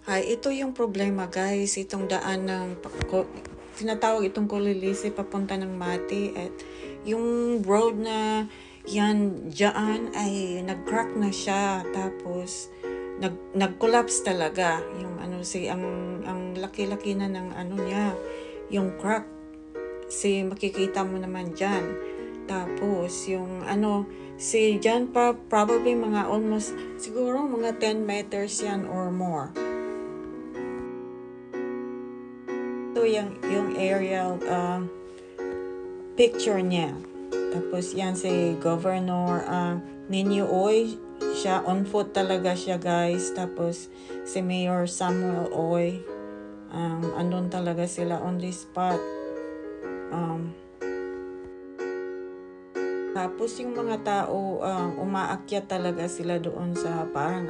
Ay, ito yung problema guys, itong daan ng tinatawag itong Kulilisi papunta ng Mati at yung road na yan dyan ay nag-crack na siya, tapos nag-collapse talaga yung ang laki-laki na ng niya, yung crack, makikita mo naman dyan. Tapos yung dyan pa probably mga almost siguro mga 10 meters yan or more. Ito yung aerial picture niya. Tapos yan si Governor Nino Oy, siya on foot talaga siya guys. Tapos si Mayor Samuel Oy, andun talaga sila on the spot. Tapos yung mga tao, umaakyat talaga sila doon sa parang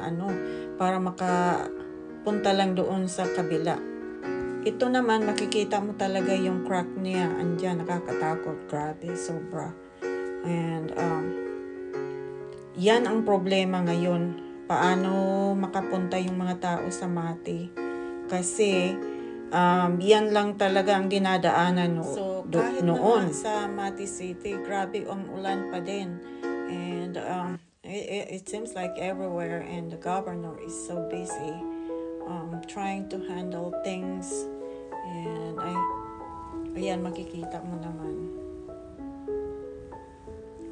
para makapunta lang doon sa kabila. Ito naman, makikita mo talaga yung crack niya. Andyan, nakakatakot. Grabe, sobra. And, yan ang problema ngayon. Paano makapunta yung mga tao sa Mati? Kasi, yan lang talaga ang dinadaanan kahit noon sa Mati City, grabe ang ulan pa din. And, it seems like everywhere, and the governor is so busy trying to handle things. And ayan, makikita mo naman.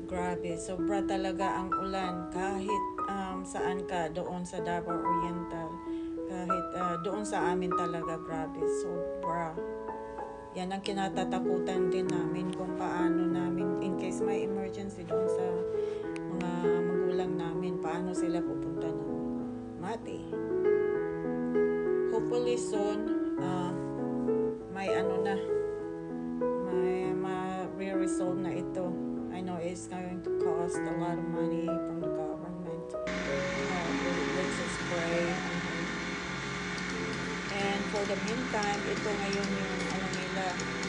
Grabe, sobra talaga ang ulan kahit saan ka, doon sa Davao Oriental, kahit doon sa amin talaga, grabe, sobra. Yan ang kinatatakutan din namin kung paano namin, in case may emergency doon sa mga magulang namin, paano sila pupunta ng Mati. Hopefully soon, may ma-resolve na ito. I know it's going to cost a lot of money from the government. Let's just pray. And for the meantime, ito ngayon yung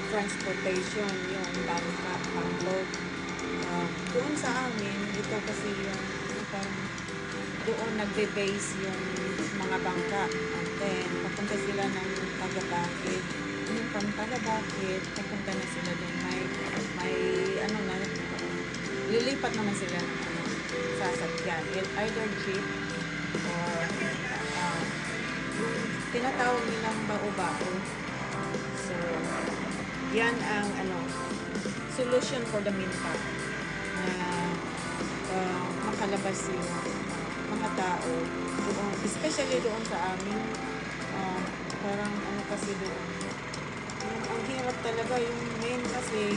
transportation, yung bangka, pangload. Doon sa amin, ito kasi yung doon nagbe-base yung mga bangka. And then, papunta sila ng Tagabakid. From Tagabakid, papunta na sila doon. Lilipat naman sila ng sasakyan. Either jeep or tinatawag nilang bao-bao. So, yan ang solution for the meantime na makalabas yung mga tao doon, especially doon sa amin. Parang kasi doon ang hirap talaga, yung main kasi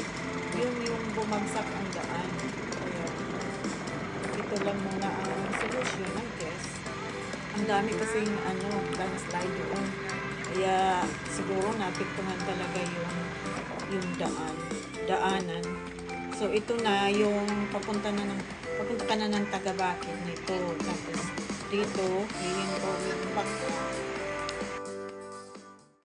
yung bumagsak ang daan. Kaya ito lang muna ang solution, I guess. Ang dami kasing landslide doon. Kaya siguro napiktuhan talaga yung daanan. So ito na yung papunta ka na ng Tagabakid nito. Tapos dito, hihinto yung bangka.